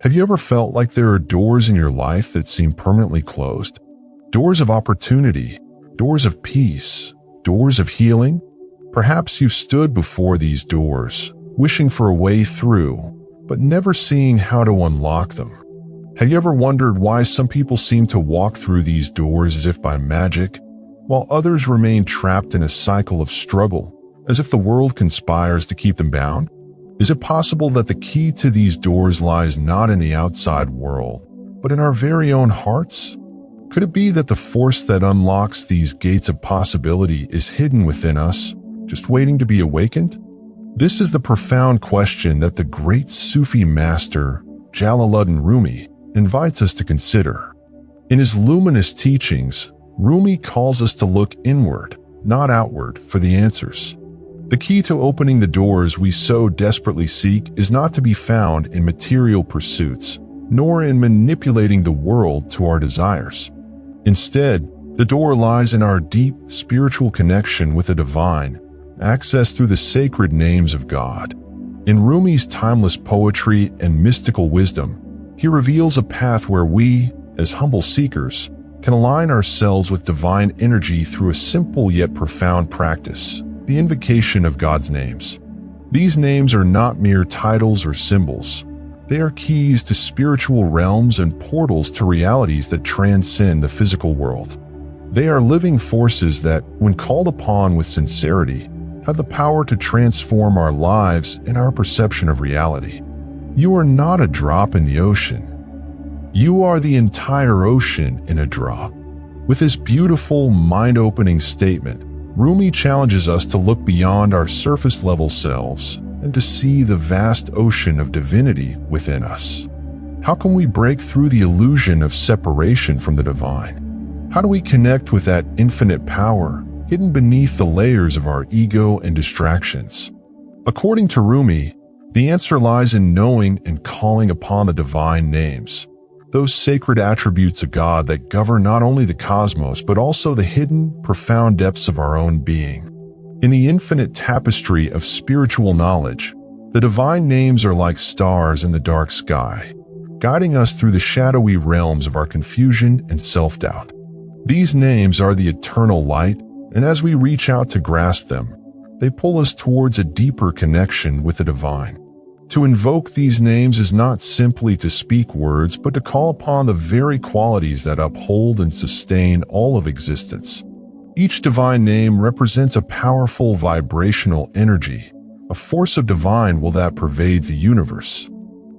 Have you ever felt like there are doors in your life that seem permanently closed? Doors of opportunity, doors of peace, doors of healing? Perhaps you've stood before these doors, wishing for a way through, but never seeing how to unlock them. Have you ever wondered why some people seem to walk through these doors as if by magic, while others remain trapped in a cycle of struggle, as if the world conspires to keep them bound? Is it possible that the key to these doors lies not in the outside world, but in our very own hearts? Could it be that the force that unlocks these gates of possibility is hidden within us, just waiting to be awakened? This is the profound question that the great Sufi master, Jalaluddin Rumi, invites us to consider. In his luminous teachings, Rumi calls us to look inward, not outward, for the answers. The key to opening the doors we so desperately seek is not to be found in material pursuits, nor in manipulating the world to our desires. Instead, the door lies in our deep spiritual connection with the divine, accessed through the sacred names of God. In Rumi's timeless poetry and mystical wisdom, he reveals a path where we, as humble seekers, can align ourselves with divine energy through a simple yet profound practice: the invocation of God's names. These names are not mere titles or symbols. They are keys to spiritual realms and portals to realities that transcend the physical world. They are living forces that, when called upon with sincerity, have the power to transform our lives and our perception of reality. You are not a drop in the ocean. You are the entire ocean in a drop. With this beautiful, mind-opening statement, Rumi challenges us to look beyond our surface-level selves and to see the vast ocean of divinity within us. How can we break through the illusion of separation from the divine? How do we connect with that infinite power hidden beneath the layers of our ego and distractions? According to Rumi, the answer lies in knowing and calling upon the divine names, those sacred attributes of God that govern not only the cosmos but also the hidden, profound depths of our own being. In the infinite tapestry of spiritual knowledge, the divine names are like stars in the dark sky, guiding us through the shadowy realms of our confusion and self-doubt. These names are the eternal light, and as we reach out to grasp them, they pull us towards a deeper connection with the divine. To invoke these names is not simply to speak words, but to call upon the very qualities that uphold and sustain all of existence. Each divine name represents a powerful vibrational energy, a force of divine will that pervades the universe.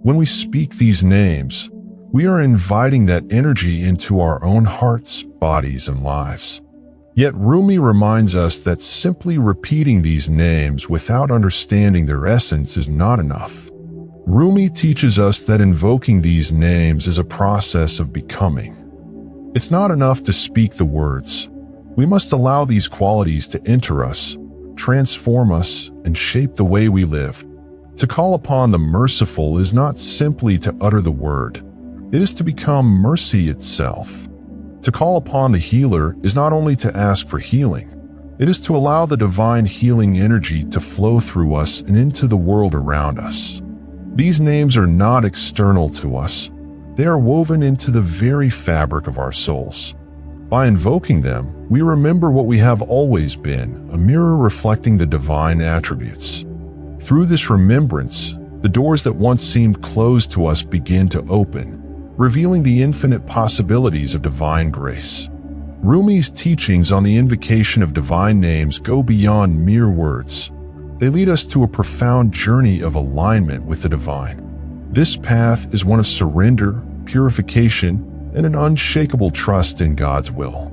When we speak these names, we are inviting that energy into our own hearts, bodies, and lives. Yet Rumi reminds us that simply repeating these names without understanding their essence is not enough. Rumi teaches us that invoking these names is a process of becoming. It's not enough to speak the words. We must allow these qualities to enter us, transform us, and shape the way we live. To call upon the merciful is not simply to utter the word. It is to become mercy itself. To call upon the healer is not only to ask for healing, it is to allow the divine healing energy to flow through us and into the world around us. These names are not external to us. They are woven into the very fabric of our souls. By invoking them, we remember what we have always been, a mirror reflecting the divine attributes. Through this remembrance, the doors that once seemed closed to us begin to open, revealing the infinite possibilities of divine grace. Rumi's teachings on the invocation of divine names go beyond mere words. They lead us to a profound journey of alignment with the divine. This path is one of surrender, purification, and an unshakable trust in God's will.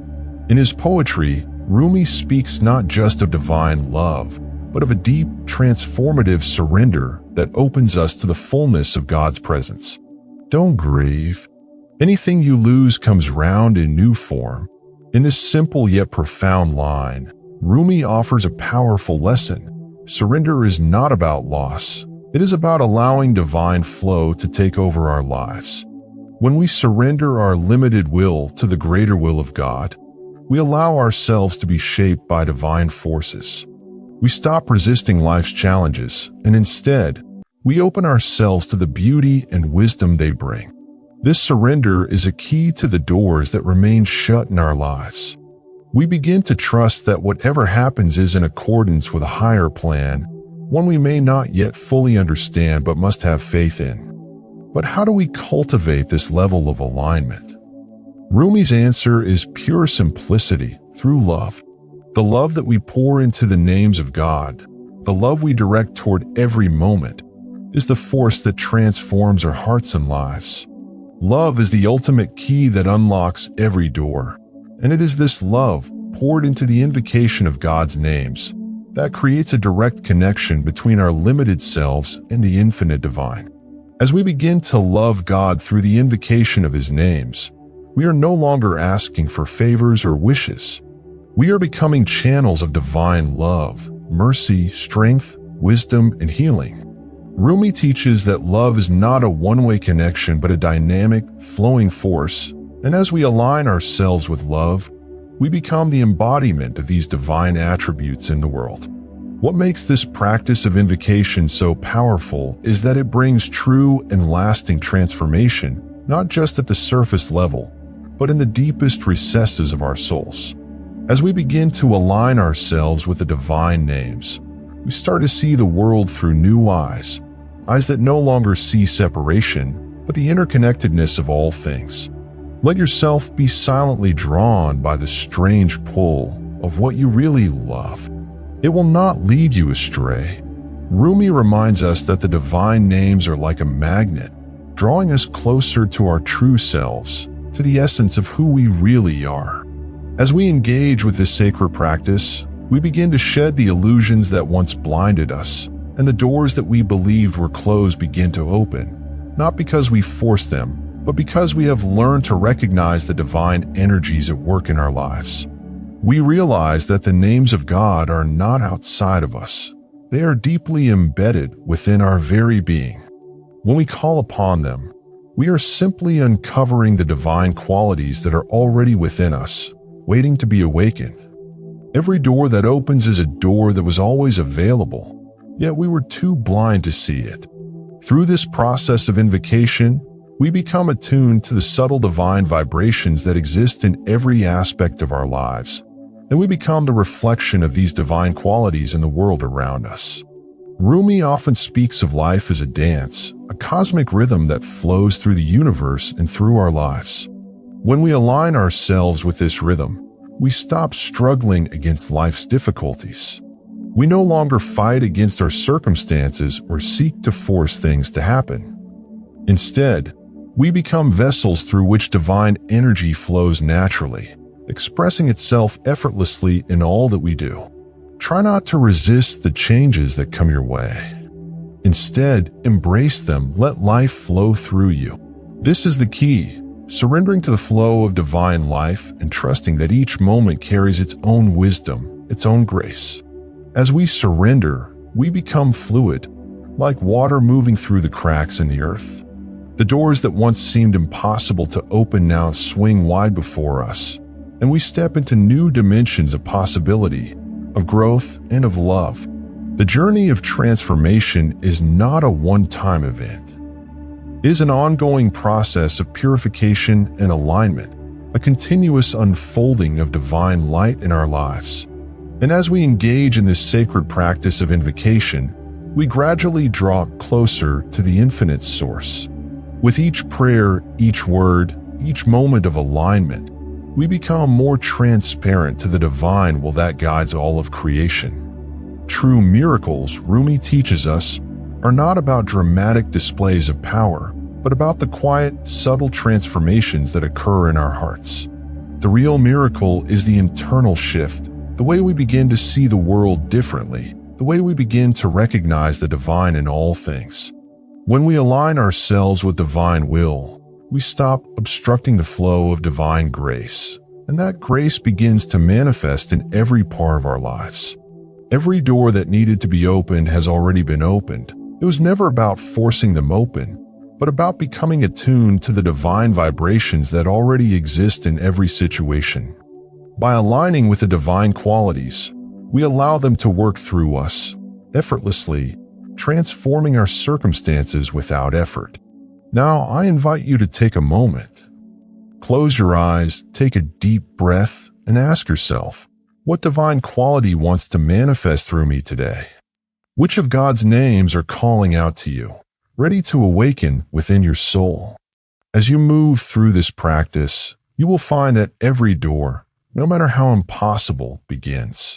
In his poetry, Rumi speaks not just of divine love, but of a deep, transformative surrender that opens us to the fullness of God's presence. Don't grieve. Anything you lose comes round in new form. In this simple yet profound line, Rumi offers a powerful lesson. Surrender is not about loss. It is about allowing divine flow to take over our lives. When we surrender our limited will to the greater will of God, we allow ourselves to be shaped by divine forces. We stop resisting life's challenges and instead We open ourselves to the beauty and wisdom they bring. This surrender is a key to the doors that remain shut in our lives. We begin to trust that whatever happens is in accordance with a higher plan, one we may not yet fully understand but must have faith in. But how do we cultivate this level of alignment? Rumi's answer is pure simplicity through love. The love that we pour into the names of God, the love we direct toward every moment, is the force that transforms our hearts and lives. Love is the ultimate key that unlocks every door, and it is this love, poured into the invocation of God's names, that creates a direct connection between our limited selves and the infinite divine. As we begin to love God through the invocation of His names, we are no longer asking for favors or wishes. We are becoming channels of divine love, mercy, strength, wisdom, and healing. Rumi teaches that love is not a one-way connection but a dynamic, flowing force, and as we align ourselves with love, we become the embodiment of these divine attributes in the world. What makes this practice of invocation so powerful is that it brings true and lasting transformation, not just at the surface level, but in the deepest recesses of our souls. As we begin to align ourselves with the divine names, we start to see the world through new eyes that no longer see separation, but the interconnectedness of all things. Let yourself be silently drawn by the strange pull of what you really love. It will not lead you astray. Rumi reminds us that the divine names are like a magnet, drawing us closer to our true selves, to the essence of who we really are. As we engage with this sacred practice, we begin to shed the illusions that once blinded us, and the doors that we believed were closed begin to open, not because we forced them, but because we have learned to recognize the divine energies at work in our lives. We realize that the names of God are not outside of us. They are deeply embedded within our very being. When we call upon them, we are simply uncovering the divine qualities that are already within us, waiting to be awakened. Every door that opens is a door that was always available, yet we were too blind to see it. Through this process of invocation, we become attuned to the subtle divine vibrations that exist in every aspect of our lives, and we become the reflection of these divine qualities in the world around us. Rumi often speaks of life as a dance, a cosmic rhythm that flows through the universe and through our lives. When we align ourselves with this rhythm, we stop struggling against life's difficulties. We no longer fight against our circumstances or seek to force things to happen. Instead, we become vessels through which divine energy flows naturally, expressing itself effortlessly in all that we do. Try not to resist the changes that come your way. Instead, embrace them, let life flow through you. This is the key, surrendering to the flow of divine life and trusting that each moment carries its own wisdom, its own grace. As we surrender, we become fluid, like water moving through the cracks in the earth. The doors that once seemed impossible to open now swing wide before us, and we step into new dimensions of possibility, of growth, and of love. The journey of transformation is not a one-time event. It is an ongoing process of purification and alignment, a continuous unfolding of divine light in our lives. And as we engage in this sacred practice of invocation, we gradually draw closer to the infinite source. With each prayer, each word, each moment of alignment, we become more transparent to the divine will that guides all of creation. True miracles, Rumi teaches us, are not about dramatic displays of power, but about the quiet, subtle transformations that occur in our hearts. The real miracle is the internal shift, the way we begin to see the world differently, the way we begin to recognize the divine in all things. When we align ourselves with divine will, we stop obstructing the flow of divine grace, and that grace begins to manifest in every part of our lives. Every door that needed to be opened has already been opened. It was never about forcing them open, but about becoming attuned to the divine vibrations that already exist in every situation. By aligning with the divine qualities, we allow them to work through us, effortlessly, transforming our circumstances without effort. Now, I invite you to take a moment. Close your eyes, take a deep breath, and ask yourself, what divine quality wants to manifest through me today? Which of God's names are calling out to you, ready to awaken within your soul? As you move through this practice, you will find that every door, no matter how impossible, begins.